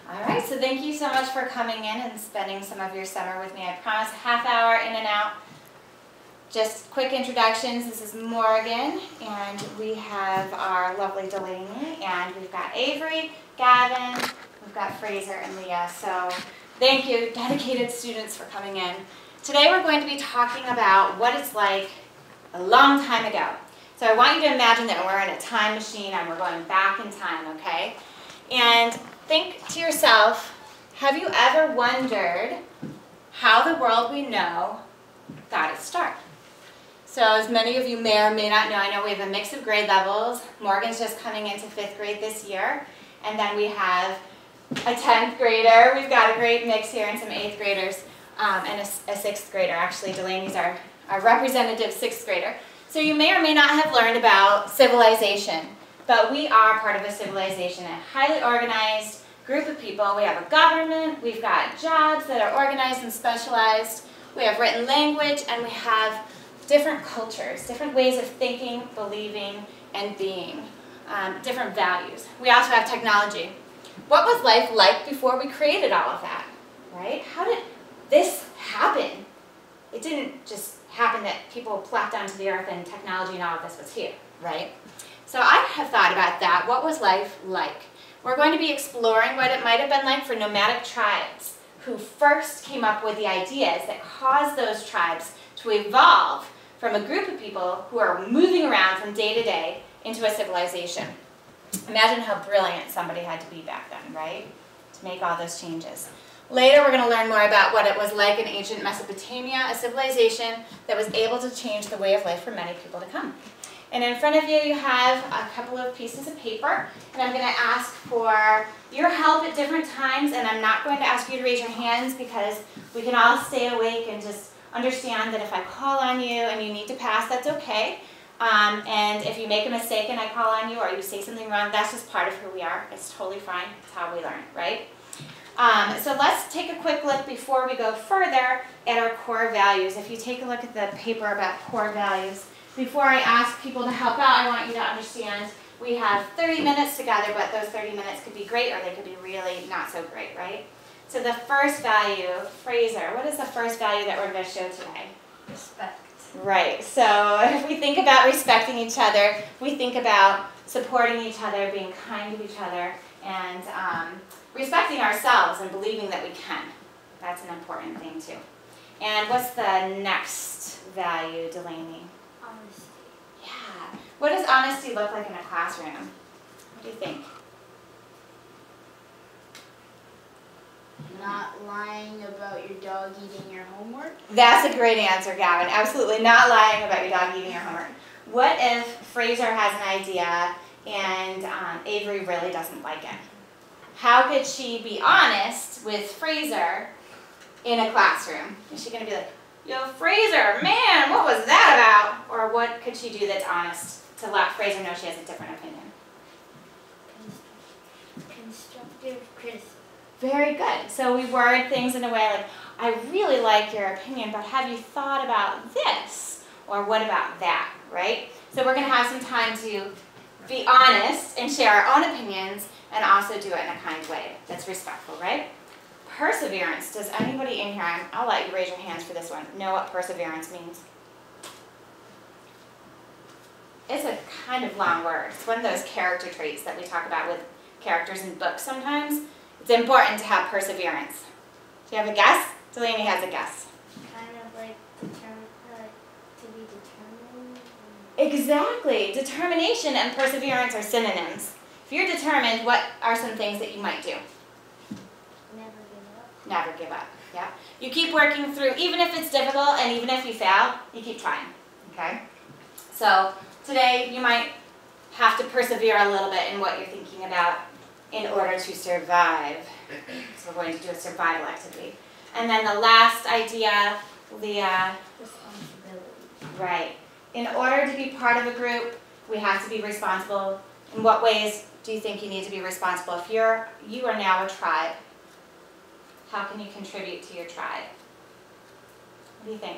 All right, so thank you so much for coming in and spending some of your summer with me. I promise a half hour in and out. Just quick introductions. This is Morgan, and we have our lovely Delaney, and we've got Avery, Gavin, we've got Fraser and Leah. So thank you, dedicated students, for coming in. Today we're going to be talking about what it's like a long time ago. So I want you to imagine that we're in a time machine and we're going back in time, okay? And think to yourself, have you ever wondered how the world we know got its start? So as many of you may or may not know, I know we have a mix of grade levels. Morgan's just coming into 5th grade this year. And then we have a 10th grader. We've got a great mix here and some 8th graders and a 6th grader. Actually, Delaney's our representative 6th grader. So you may or may not have learned about civilization. But we are part of a civilization, a highly organized group of people. We have a government. We've got jobs that are organized and specialized. We have written language, and we have different cultures, different ways of thinking, believing, and being, different values. We also have technology. What was life like before we created all of that, right? How did this happen? It didn't just happen that people plopped onto the earth and technology and all of this was here, right? So I have thought about that. What was life like? We're going to be exploring what it might have been like for nomadic tribes who first came up with the ideas that caused those tribes to evolve from a group of people who are moving around from day to day into a civilization. Imagine how brilliant somebody had to be back then, right? To make all those changes. Later, we're going to learn more about what it was like in ancient Mesopotamia, a civilization that was able to change the way of life for many people to come. And in front of you, you have a couple of pieces of paper, and I'm going to ask for your help at different times, and I'm not going to ask you to raise your hands because we can all stay awake and just understand that if I call on you and you need to pass, that's okay. And if you make a mistake and I call on you or you say something wrong, that's just part of who we are. It's totally fine. It's how we learn, right? So let's take a quick look before we go further at our core values. If you take a look at the paper about core values, before I ask people to help out, I want you to understand we have 30 minutes together, but those 30 minutes could be great or they could be really not so great, right? So the first value, Fraser, what is the first value that we're going to show today? Respect. Right. So if we think about respecting each other, we think about supporting each other, being kind to each other, and respecting ourselves and believing that we can. That's an important thing too. And what's the next value, Delaney? Honesty. Yeah. What does honesty look like in a classroom? What do you think? Not lying about your dog eating your homework. That's a great answer, Gavin. Absolutely not lying about your dog eating your homework. What if Fraser has an idea and Avery really doesn't like it? How could she be honest with Fraser in a classroom? Is she going to be like, yo, Fraser, man, what was that about? Or what could she do that's honest to let Fraser know she has a different opinion? Constructive criticism. Very good. So we word things in a way like, I really like your opinion, but have you thought about this? Or what about that, right? So we're going to have some time to be honest and share our own opinions and also do it in a kind way that's respectful, right? Perseverance. Does anybody in here, I'll let you raise your hands for this one, know what perseverance means? It's a kind of long word. It's one of those character traits that we talk about with characters in books sometimes. It's important to have perseverance. Do you have a guess? Delaney has a guess. Kind of like to be determined. Exactly. Determination and perseverance are synonyms. If you're determined, what are some things that you might do? Never give up. Never give up. Yeah. You keep working through, even if it's difficult and even if you fail, you keep trying. Okay? So today you might have to persevere a little bit in what you're thinking about in order to survive. So we're going to do a survival activity. And then the last idea, Leah. Responsibility. Right. In order to be part of a group, we have to be responsible. In what ways do you think you need to be responsible? If you are now a tribe, how can you contribute to your tribe? What do you think?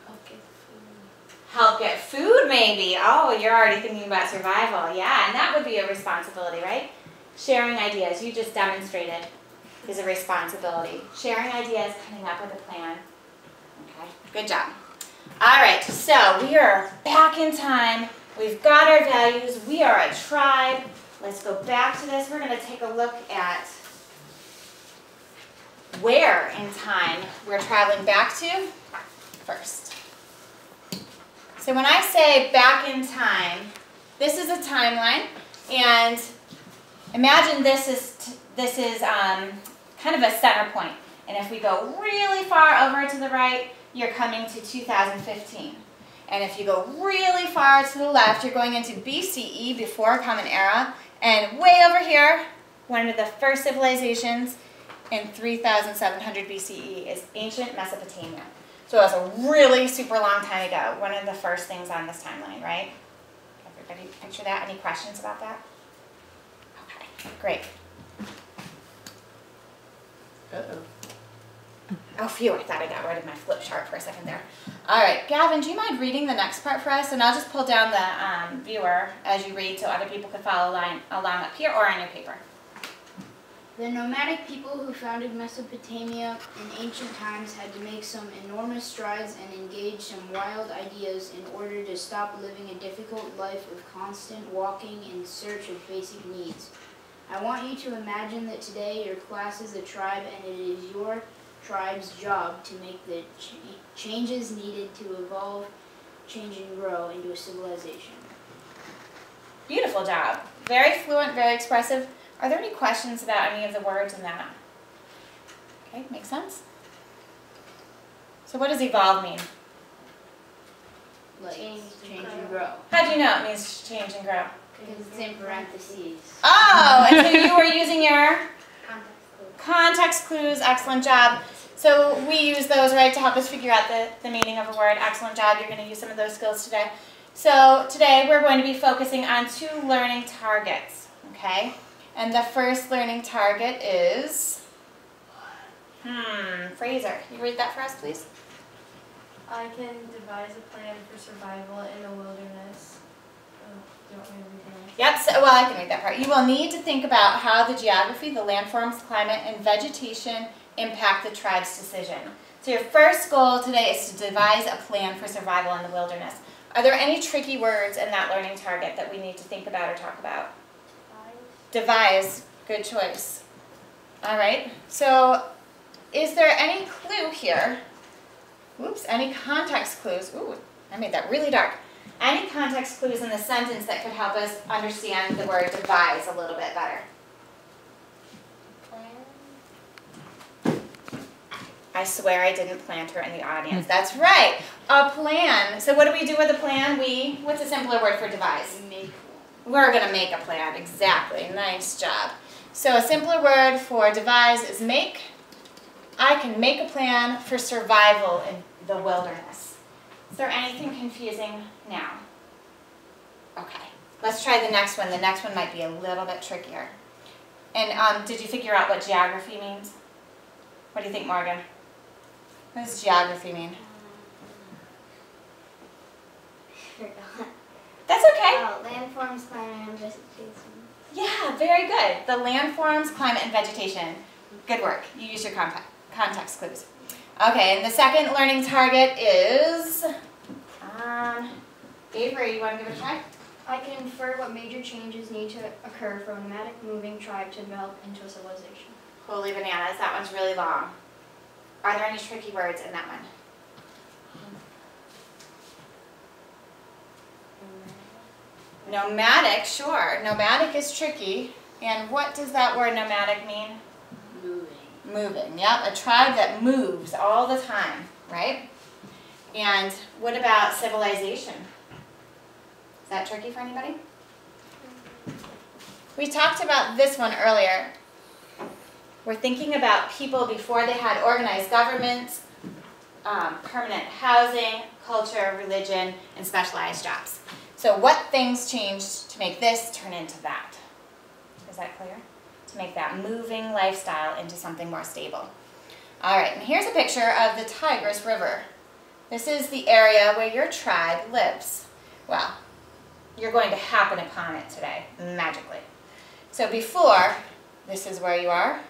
Help get food. Help get food, maybe. Oh, you're already thinking about survival. Yeah, and that would be a responsibility, right? Sharing ideas, you just demonstrated, is a responsibility. Sharing ideas, coming up with a plan. Okay, good job. All right, so we are back in time. We've got our values. We are a tribe. Let's go back to this. We're going to take a look at where in time we're traveling back to first. So when I say back in time, this is a timeline, and imagine this is kind of a center point. And if we go really far over to the right, you're coming to 2015. And if you go really far to the left, you're going into BCE, before Common Era, and way over here, one of the first civilizations in 3700 BCE is ancient Mesopotamia. So it was a really super long time ago, one of the first things on this timeline, right? Everybody picture that? Any questions about that? Okay, great. Uh-oh. Oh, phew, I thought I got rid of my flip chart for a second there. All right, Gavin, do you mind reading the next part for us? And I'll just pull down the viewer as you read so other people can follow along up here or on your paper. The nomadic people who founded Mesopotamia in ancient times had to make some enormous strides and engage some wild ideas in order to stop living a difficult life of constant walking in search of basic needs. I want you to imagine that today your class is a tribe and it is your tribe's job to make the changes needed to evolve, change, and grow into a civilization. Beautiful job. Very fluent, very expressive. Are there any questions about any of the words in that? Okay, makes sense? So what does evolve mean? Like change and grow. How do you know it means change and grow? Because it's in parentheses. Oh, and so you were using your context clues. Excellent job. So we use those, right, to help us figure out the meaning of a word. Excellent job. You're going to use some of those skills today. So today we're going to be focusing on 2 learning targets, okay? And the first learning target is, Fraser, you read that for us, please? I can devise a plan for survival in the wilderness. Do you want me to read that? Yep, so, well, I can read that part. You will need to think about how the geography, the landforms, climate, and vegetation impact the tribe's decision. So your first goal today is to devise a plan for survival in the wilderness. Are there any tricky words in that learning target that we need to think about or talk about? Devise, good choice. All right, so is there any clue here? Oops, any context clues? Ooh, I made that really dark. Any context clues in the sentence that could help us understand the word devise a little bit better? I swear I didn't plant her in the audience. That's right, a plan. So what do we do with a plan? What's a simpler word for devise? Make one. We're going to make a plan, exactly. Nice job. So a simpler word for devise is make. I can make a plan for survival in the wilderness. Is there anything confusing now? Okay, let's try the next one. The next one might be a little bit trickier. And did you figure out what geography means? What do you think, Morgan? What does geography mean? That's okay. Oh, landforms, climate, and vegetation. Yeah, very good. The landforms, climate, and vegetation. Good work. You used your context clues. Okay, and the second learning target is, Avery, you want to give it a try? I can infer what major changes need to occur for a nomadic moving tribe to develop into a civilization. Holy bananas, that one's really long. Are there any tricky words in that one? Nomadic, sure. Nomadic is tricky. And what does that word nomadic mean? Moving. Moving, yep. A tribe that moves all the time, right? And what about civilization? Is that tricky for anybody? We talked about this one earlier. We're thinking about people before they had organized governments, permanent housing, culture, religion, and specialized jobs. So what things changed to make this turn into that? Is that clear? To make that moving lifestyle into something more stable. All right, and here's a picture of the Tigris River. This is the area where your tribe lives. Well, you're going to happen upon it today, magically. So before, this is where you are,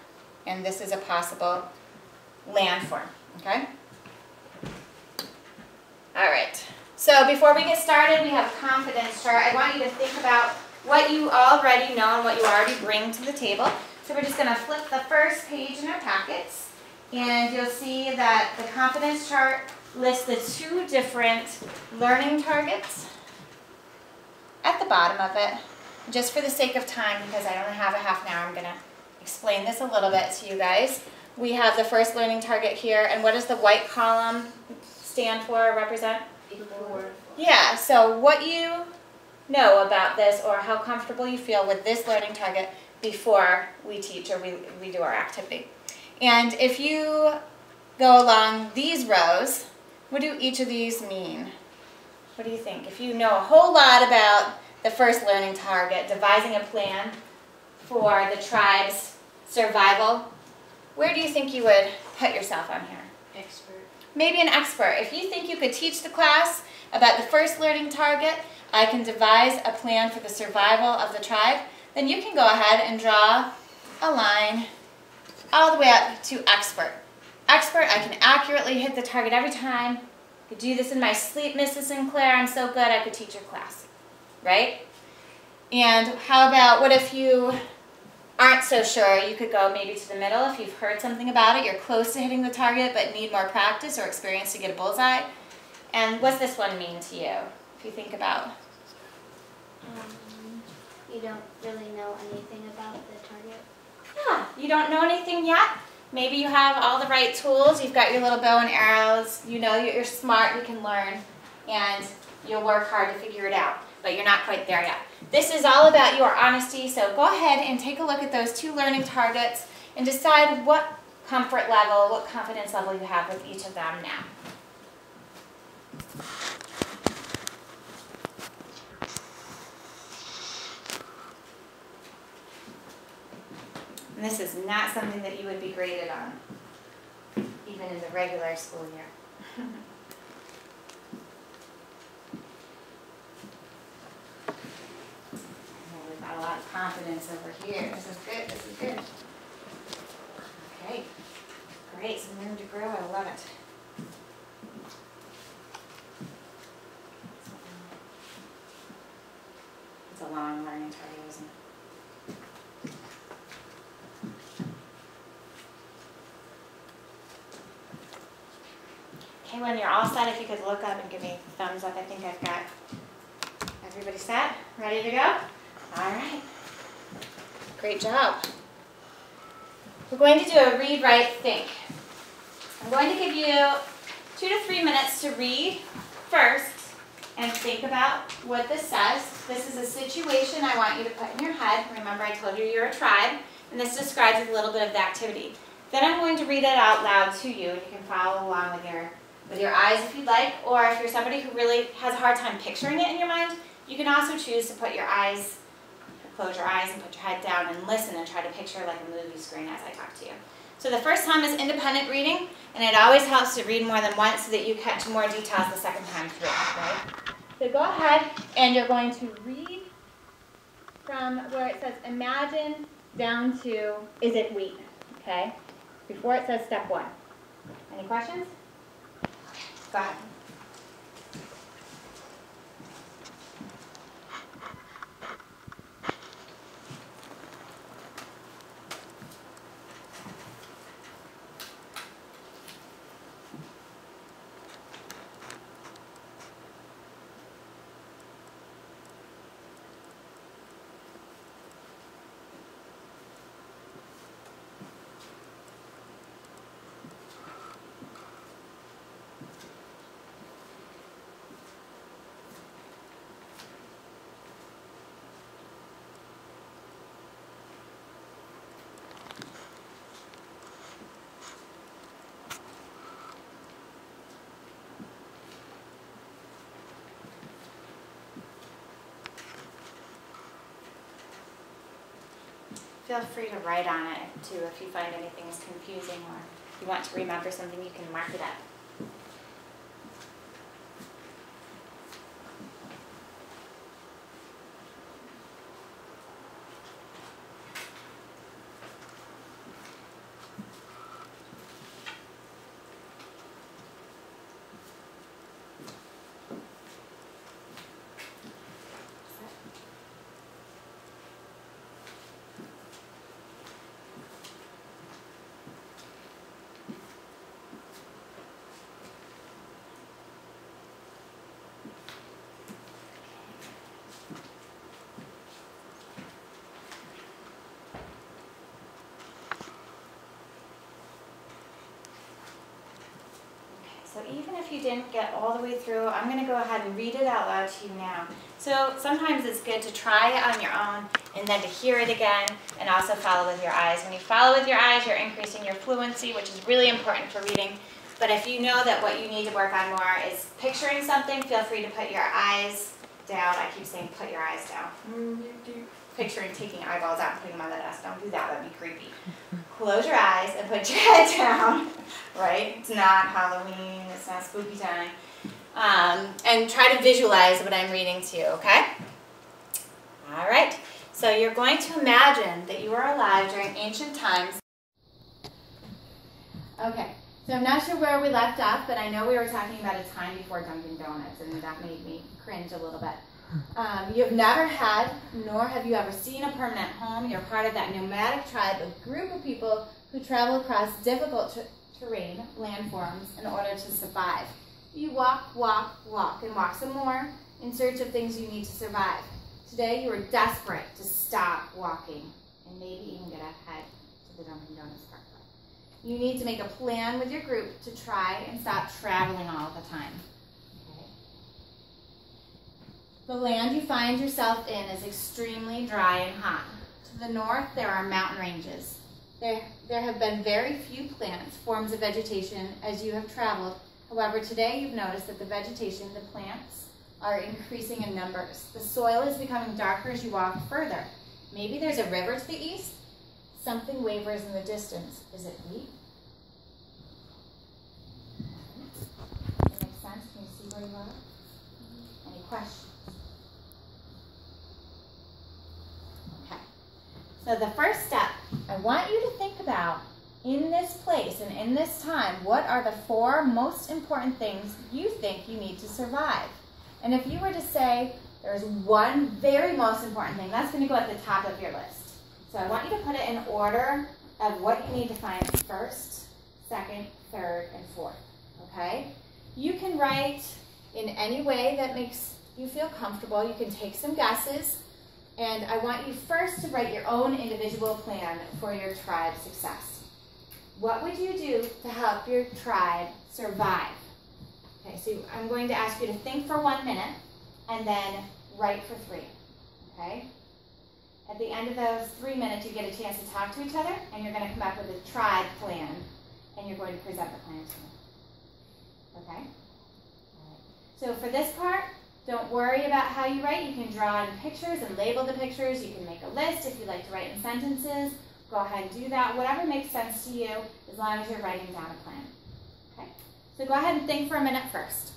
and this is a possible landform, okay? All right, so before we get started, we have a confidence chart. I want you to think about what you already know and what you already bring to the table. So we're just gonna flip the first page in our packets, and you'll see that the confidence chart lists the 2 different learning targets at the bottom of it. Just for the sake of time, because I only have a half an hour, I'm gonna explain this a little bit to you guys. We have the first learning target here, and what does the white column stand for or represent? Before. Yeah, so what you know about this or how comfortable you feel with this learning target before we teach or we do our activity. And if you go along these rows, what do each of these mean? What do you think? If you know a whole lot about the first learning target, devising a plan for the tribe's survival, where do you think you would put yourself on here? Expert. Maybe an expert. If you think you could teach the class about the first learning target, I can devise a plan for the survival of the tribe, then you can go ahead and draw a line all the way up to expert. Expert, I can accurately hit the target every time. I could do this in my sleep, Mrs. Sinclair. I'm so good I could teach your class, right? And how about, what if you aren't so sure? You could go maybe to the middle if you've heard something about it. You're close to hitting the target but need more practice or experience to get a bullseye. And what's this one mean to you, if you think about? You don't really know anything about the target. Yeah, you don't know anything yet. Maybe you have all the right tools. You've got your little bow and arrows. You know you're smart, you can learn, and you'll work hard to figure it out. But you're not quite there yet. This is all about your honesty, so go ahead and take a look at those 2 learning targets and decide what comfort level, what confidence level you have with each of them now. And this is not something that you would be graded on, even in the regular school year. We've got a lot of confidence over here. This is good, this is good. Okay, great, some room to grow, I love it. It's a long learning target, isn't it? Okay, when you're all set, if you could look up and give me a thumbs up. I think I've got everybody set, ready to go? All right, great job. We're going to do a read, write, think. I'm going to give you 2 to 3 minutes to read first and think about what this says. This is a situation I want you to put in your head. Remember, I told you you're a tribe, and this describes a little bit of the activity. Then I'm going to read it out loud to you, and you can follow along with your eyes if you'd like, or if you're somebody who really has a hard time picturing it in your mind, you can also choose to put your eyes, close your eyes and put your head down and listen and try to picture like a movie screen as I talk to you. So the first time is independent reading, and it always helps to read more than once so that you catch more details the second time through, right? So go ahead and you're going to read from where it says imagine down to is it wheat, okay? Before it says step 1. Any questions? Go ahead. Feel free to write on it too if you find anything is confusing or if you want to remember something, you can mark it up. So even if you didn't get all the way through, I'm going to go ahead and read it out loud to you now. So sometimes it's good to try it on your own and then to hear it again and also follow with your eyes. When you follow with your eyes, you're increasing your fluency, which is really important for reading. But if you know that what you need to work on more is picturing something, feel free to put your eyes down. I keep saying put your eyes down. Picturing taking eyeballs out and putting them on the desk. Don't do that, that'd be creepy. Close your eyes and put your head down, right? It's not Halloween, it's not spooky time. And try to visualize what I'm reading to you, okay? All right, so you're going to imagine that you are alive during ancient times. Okay, so I'm not sure where we left off, but I know we were talking about a time before Dunkin' Donuts, and that made me cringe a little bit. You've never had, nor have you ever seen a permanent home. You're part of that nomadic tribe, a group of people who travel across difficult terrain, landforms, in order to survive. You walk, walk, walk, and walk some more in search of things you need to survive. Today, you are desperate to stop walking and maybe even get ahead to the Dunkin' Donuts parkway. You need to make a plan with your group to try and stop traveling all the time. The land you find yourself in is extremely dry and hot. To the north, there are mountain ranges. There have been very few plants, forms of vegetation, as you have traveled. However, today you've noticed that the vegetation, the plants, are increasing in numbers. The soil is becoming darker as you walk further. Maybe there's a river to the east. Something wavers in the distance. Is it wheat? Does that make sense? Can you see where you are? Any questions? So the first step, I want you to think about, in this place and in this time, what are the 4 most important things you think you need to survive? And if you were to say there's one very most important thing, that's going to go at the top of your list. So I want you to put it in order of what you need to find first, second, third, and fourth, okay? You can write in any way that makes you feel comfortable. You can take some guesses. And I want you first to write your own individual plan for your tribe's success. What would you do to help your tribe survive? Okay, so I'm going to ask you to think for 1 minute and then write for 3, okay? At the end of those 3 minutes, you get a chance to talk to each other, and you're going to come up with a tribe plan, and you're going to present the plan to me, okay? All right. So for this part, don't worry about how you write. You can draw in pictures and label the pictures. You can make a list if you like to write in sentences. Go ahead and do that. Whatever makes sense to you, as long as you're writing down a plan. Okay? So go ahead and think for a minute first.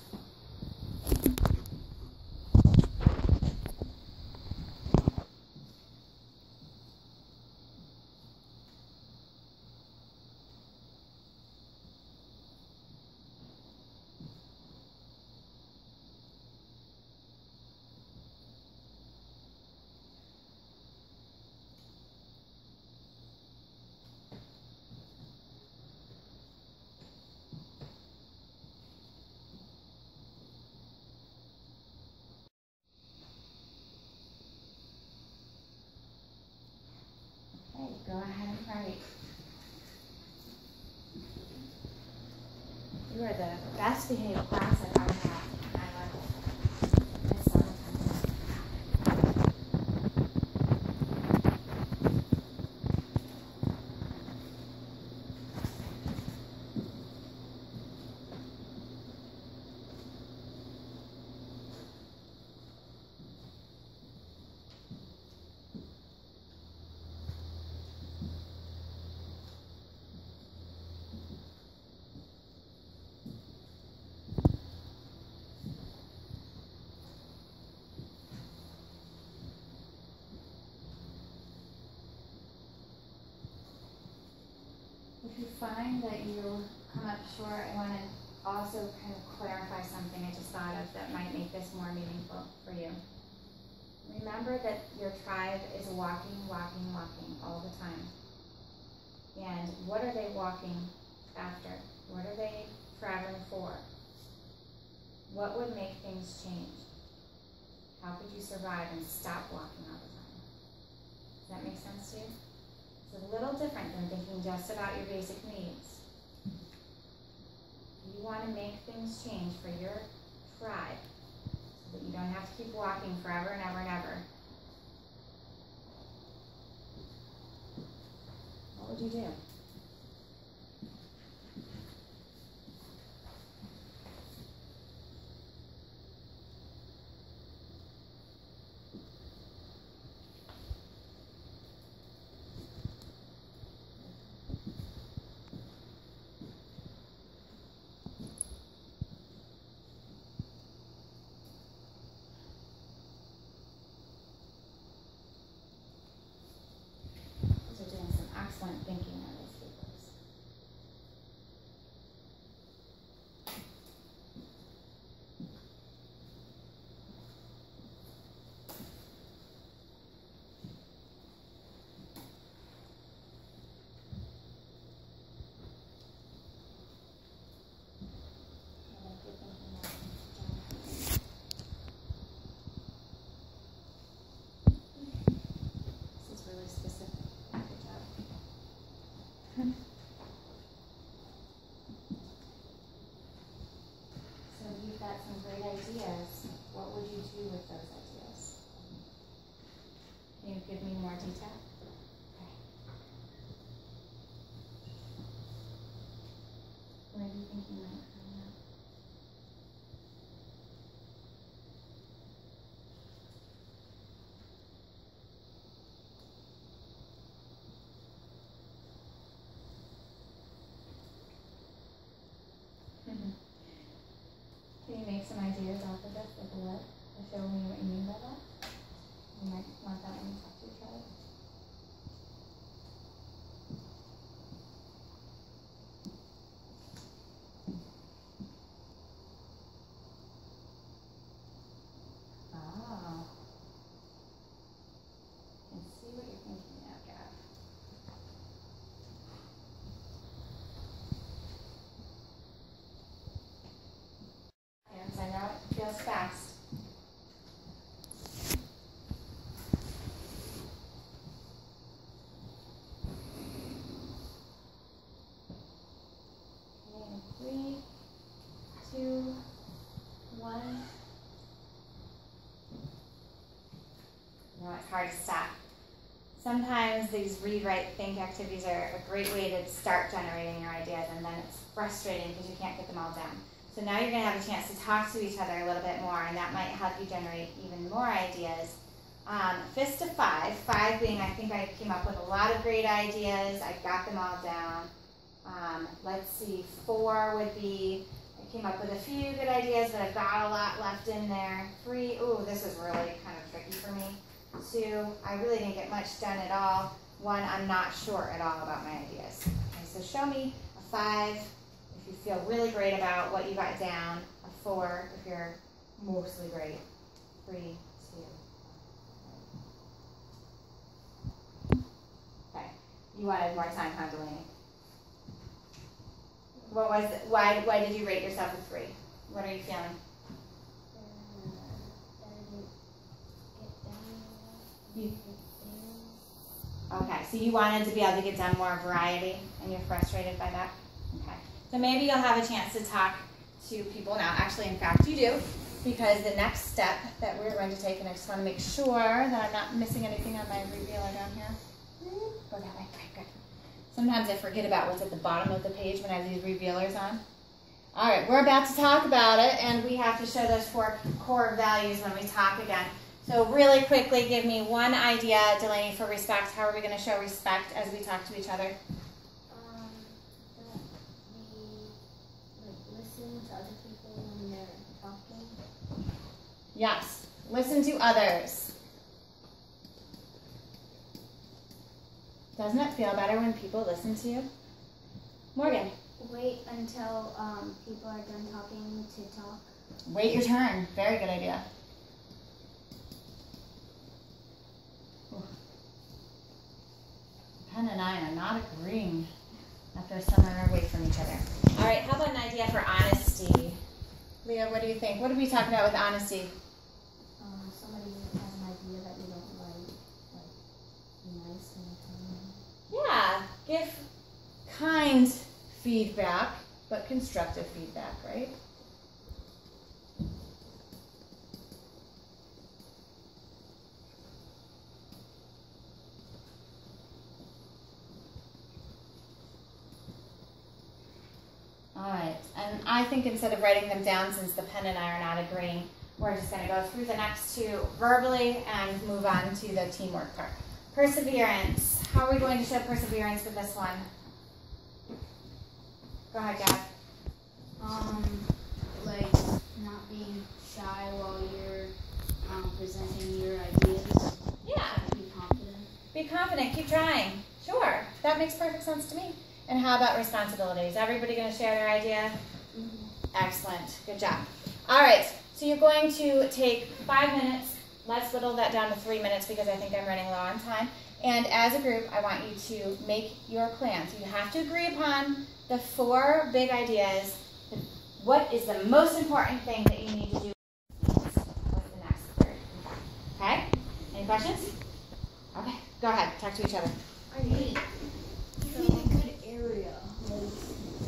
Okay, go ahead and write. You are the best behaved class I've ever had in my life. This summertime. If you find that you come up short, I want to also kind of clarify something I just thought of that might make this more meaningful for you. Remember that your tribe is walking, walking, walking all the time. And what are they walking after? What are they traveling for? What would make things change? How could you survive and stop walking all the time? Does that make sense to you? It's a little different than thinking just about your basic needs. You want to make things change for your tribe so that you don't have to keep walking forever and ever and ever, what would you do? Excellent thinking on these papers. I like your thinking on this, This is really specific. Good job. So you've got some great ideas. What would you do with those ideas? Can you give me more detail? Okay. Where do you think you might find out? Can you make some ideas off of this, like what? Or show me what you mean by that? You might want that when you talk to your child. Oh. I can see what you're thinking now, Gav. And I know it feels fast. Okay, 3, 2, 1. No, it's hard to stop. Sometimes these read, write, think activities are a great way to start generating your ideas, and then it's frustrating because you can't get them all down. So now you're going to have a chance to talk to each other a little bit more, and that might help you generate even more ideas. Fist of 5, 5 being I think I came up with a lot of great ideas. I got them all down. Let's see, 4 would be I came up with a few good ideas, but I've got a lot left in there. 3, ooh, this is really kind of tricky for me. 2, I really didn't get much done at all. 1, I'm not sure at all about my ideas. Okay, so show me a 5 if you feel really great about what you got down. A 4 if you're mostly great. 3, 2, 1. Okay, you wanted more time, huh, Delaney? What was it? Why did you rate yourself a 3? What are you feeling? Okay, so you wanted to be able to get done more variety, and you're frustrated by that? Okay, so maybe you'll have a chance to talk to people now. Actually, in fact, you do, because the next step that we're going to take, and I just want to make sure that I'm not missing anything on my revealer down here. Go that way. Okay, good. Sometimes I forget about what's at the bottom of the page when I have these revealers on. All right, we're about to talk about it, and we have to show those 4 core values when we talk again. So really quickly, give me one idea, Delaney, for respect. How are we going to show respect as we talk to each other? That we listen to other people when they're talking. Yes, listen to others. Doesn't it feel better when people listen to you? Morgan. Wait until people are done talking to talk. Wait your turn. Very good idea. Pen and I are not agreeing after a summer away from each other. All right, how about an idea for honesty? Leah, what do you think? What did we talk about with honesty? Somebody has an idea that you don't like be nice and tell them. Yeah, give kind feedback but constructive feedback, right? All right, and I think instead of writing them down, since the pen and I are not agreeing, we're just going to go through the next two verbally and move on to the teamwork part. Perseverance. How are we going to show perseverance with this one? Go ahead, Gab. Like not being shy while you're presenting your ideas. Yeah. Be confident. Be confident. Keep trying. Sure. That makes perfect sense to me. And how about responsibilities? Everybody going to share their idea? Mm-hmm. Excellent. Good job. All right. So you're going to take 5 minutes. Let's whittle that down to 3 minutes because I think I'm running low on time. And as a group, I want you to make your plan. So you have to agree upon the 4 big ideas. What is the most important thing that you need to do? What's the next third? Okay? Any questions? Okay. Go ahead. Talk to each other. You need a good area, like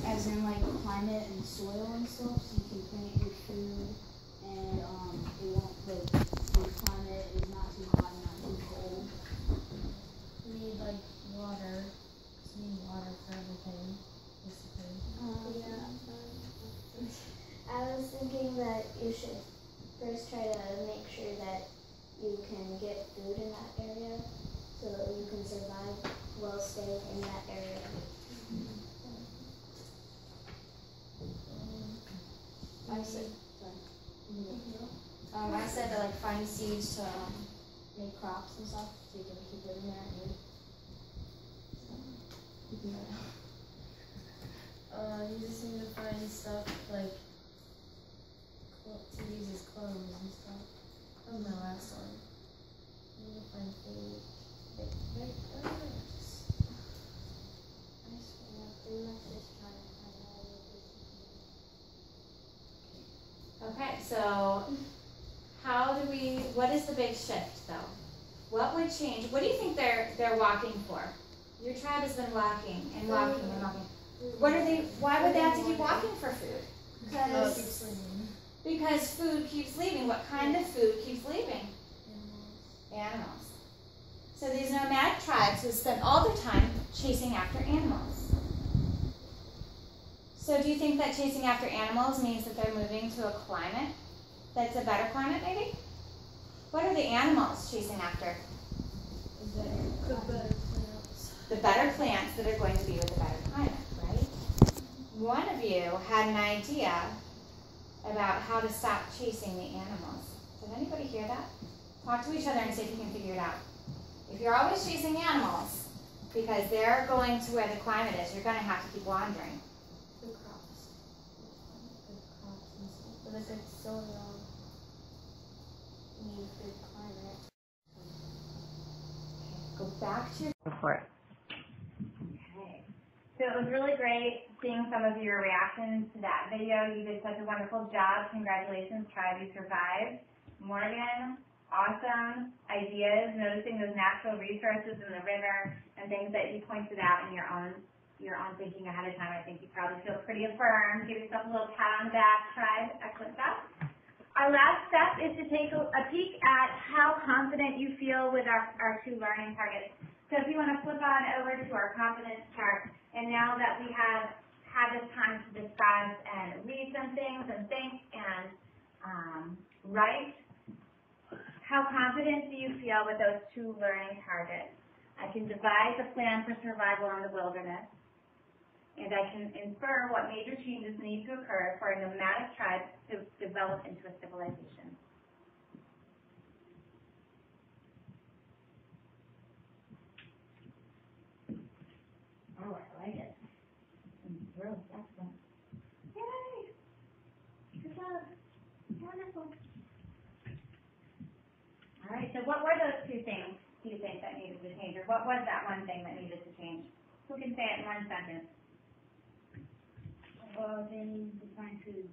as in like climate and soil and stuff, so you can plant your food and it won't like the climate is not too hot, not too cold. We need like water. We need water for everything, basically. Yeah. I was thinking that you should first try to make sure that you can get food in that area so that you can survive while staying in that area. I said to like find seeds to make crops and stuff so you can keep living there and you just need to find stuff like to use as clothes and stuff. That was my last one. You need to find food. Okay, so what is the big shift though? What would change? What do you think they're walking for? Your tribe has been walking and walking and walking. Why would they have to keep walking for food? Because food keeps leaving. What kind of food keeps leaving? Animals. So these nomadic tribes would spend all their time chasing after animals. So do you think that chasing after animals means that they're moving to a climate that's a better climate maybe? What are the animals chasing after? The better plants that are going to be with a better climate, right? One of you had an idea about how to stop chasing the animals. Did anybody hear that? Talk to each other and see if you can figure it out. If you're always chasing animals because they're going to where the climate is, you're going to have to keep wandering. Good crops. Good crops and stuff. But if it's soil, you need good climate. Go back to your report. Okay. So it was really great seeing some of your reactions to that video. You did such a wonderful job. Congratulations, tribe, you survived. Morgan, awesome ideas, noticing those natural resources in the river and things that you pointed out in your own thinking ahead of time. I think you probably feel pretty affirmed. Give yourself a little pat on the back, tribe. Excellent job. Our last step is to take a peek at how confident you feel with our 2 learning targets. So if you want to flip on over to our confidence chart, and now that we have had this time to discuss and read some things and think and write, how confident do you feel with those 2 learning targets? I can devise a plan for survival in the wilderness, and I can infer what major changes need to occur for a nomadic tribe to develop into a civilization. Oh, I like it. Really excellent. Yay! Good job. Wonderful. All right, so what were those 2 things do you think that needed to change, or what was that one thing that needed to change? Who can say it in 1 sentence? They need to find food.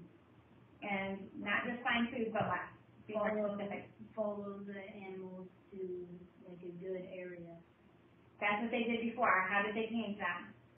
And not just find food, but what? Be more specific. Follow the animals to like a good area. That's what they did before. How did they change that?